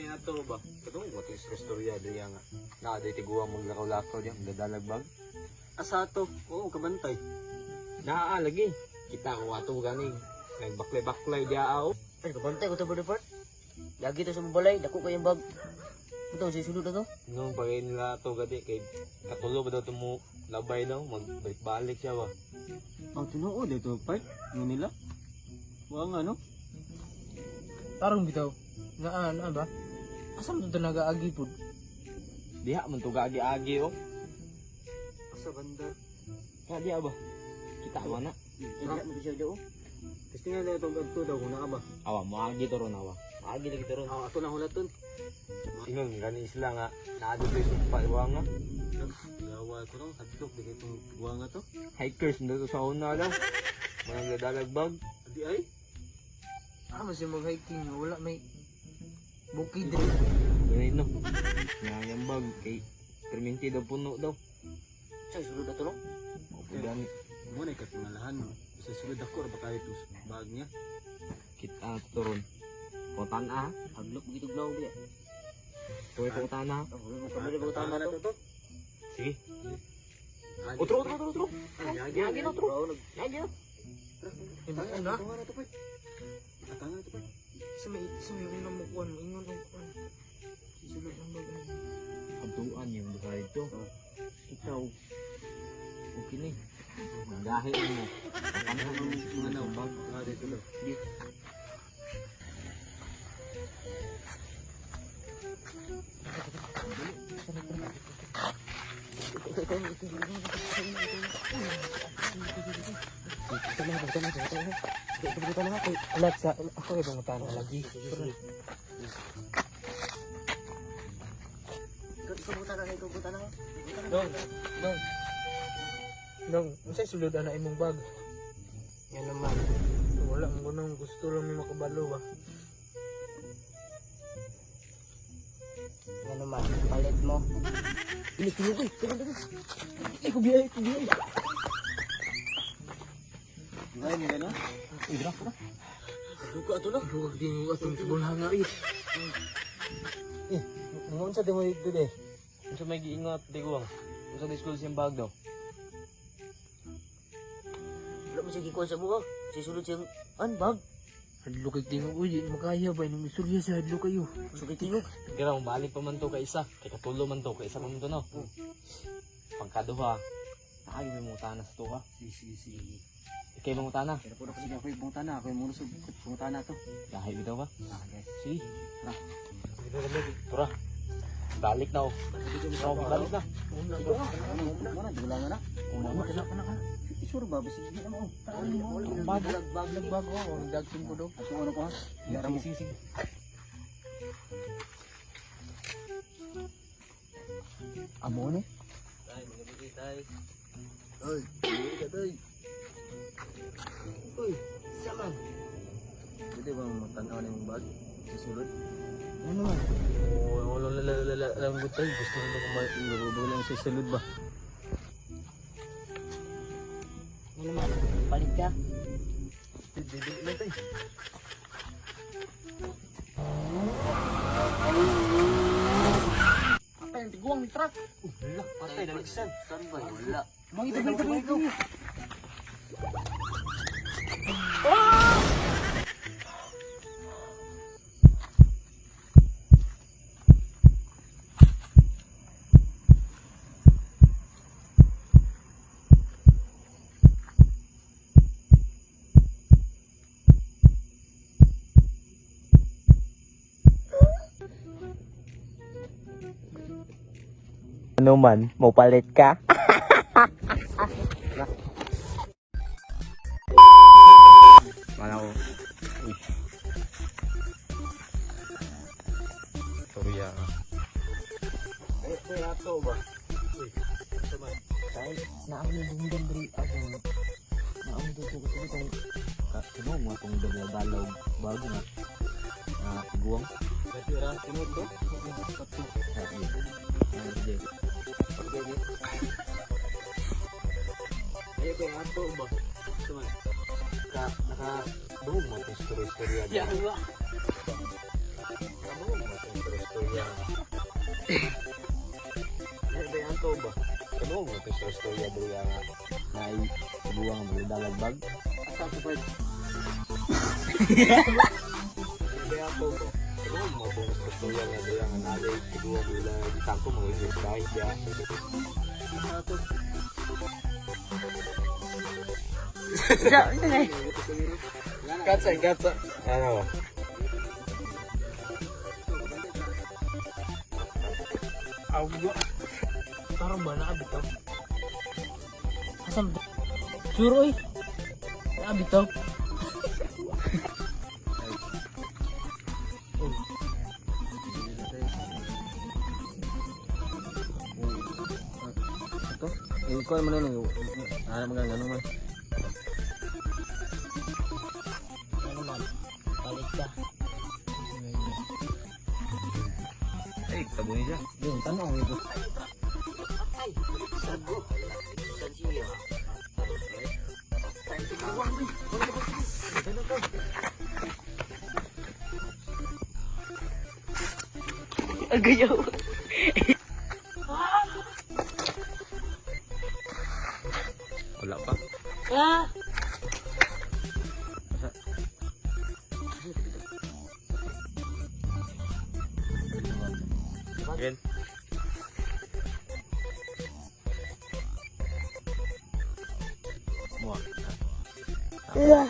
kay nato ba? Katong mo tis restorya diya nga. Na day tiguang maglakaw-lakaw diyan, dadalagbag. Asa to? Oo, kabantay. Naa lagi. Kita ko ato gani. Nagbaklay-baklay diya aw. Ay, kabantay ko ito, brother Part. Lagi ito sa mabalay, dako kayong bag. Ito, sisulod na to. Nung pagay nila to gadi kay katulo ba daw tumo labay daw magbalik-balik siya ba. Ang tinuod ito, Part. Yung nila. Buang ano? Tarong bitaw. Naa ba? Asa mo ito nag-aagi po? Diha man to gaagi-agi oh. Asa banda? Ka diha ba? Kita ba na? Tidak mo siya daw. Tapos tingnan na itong gagto daw kung naka ba? Awa mo agi to ron awa. Agi lagi to ron. Ato na hulaton. Ingon gani sila nga naado sa sumpa iwanga. Gawa ko nung hadlok di itong buwanga to. Hikers na to sa una daw. Mga dadalagbag. Di ay? Mas yung mag-hiking, wala may bukid rin. Ganun no. Ngayambag kay perminti daw puno daw. Siya, sulod na to, no? Opo gani. Muna ikat pangalahan mo. Sa sulod ako, ba tayo ito bag niya? Kita to ron. Potan ah. Haglok begitu blau dia. Tuwi potan ah. Oh, wala mo pamili ba tama na to? Sige. Otro. Yagi na otro. Bro, Yagi na. Hindi na. Ito na to, Part. Atanga ito, Part. Sa may unang mukuan, ingon ang kuan. Sulod ng bag. Pagtuan yung buhay ito. Ikaw. Okay ni. Dahil mo. Ano mga naubag? Dito lang. Alat sa ako ibang matan lagi. Dong, unsay sulod ana imong bag? Yan naman. Wala mo nang gusto lang may makabalo ba. Yan naman, palit mo. Ini tulog eh. Ko biya. Ngayon mo gano'n? Idra ko na. Duka ito lang. Duwag din yung atong bulhanga eh. Ngon sa timo dito de. Unsa may giingat di ko. Unsa di school siyang bag daw. Wala mo siya gikuhan sa buwag. Sisulod siyang bag. Hadlo kay tingog uy, di makaya ba nung istorya sa hadlo kayo. Sugay tingog. Kira mo balik pa man to kay isa. Kay katulo man to kay isa man to no. Pangkaduha. Nakagi may mutana sa to ha. Sige. Ikay mong mutana. Pero po kasi ako yung pungtana. Ako yung munusog pungtana to. Dahil bitaw ba? Okay. Sige. Tara. Balik na oh. Balik na. Muna, dulang na. Una ka. Isuro ba? Basi hindi naman. Bag ako, nagdagsin ko daw. Ako ano ko ha? Yara mo. Sige. Amo ni? Tay, magabigay tay. Oy, ka tay. Uy, saman. Pwede bang magtanaw na yung bag? Susulod? Ano man? Wala lang ko tayo. Gusto ko na lang sa sulod ba? Ano naman, palit ka. Bibili na tayo. Apa yang tiguang truck? Wala, patay na nagsan. Saan ba? Wala. Ito. Ano man, mau palit ka? Mana ko? Uy. Sorry ah. Kaya ato ba? Uy, saman. Kahit naamon yung dambri ako. Naamon dito ko itong Ano mo itong dalaw bago nga? Tiguang? Natira, tinod to? Patu. Ayo kaya ato ba? Saman. Naka-buhong mo itong story-story. Ya Allah. Ano mo ito istorya? Ano ba yan to ba? Ano mo ito istorya diriya nga na tiguang magdalagbag? Asa to Fred? Ano ba yan to ba? Ano mo ito istorya nga diriya nga nalay tiguang magdalagbag mo English kahit ya. Asa to? Sa, ano na? Katsa. Ano ba? Awga. Parang ba nakabitaw? Asa mo? Sure oy. Bitaw. Ito? Ikaw naman yun. Ano magagano man? Ano man? Balik ka. Ay, tabunin siya. Yun, tanong ito. Ay, sago. Saan siya? Agayaw. Wala pa. Ah! Again. Mo. Yeah.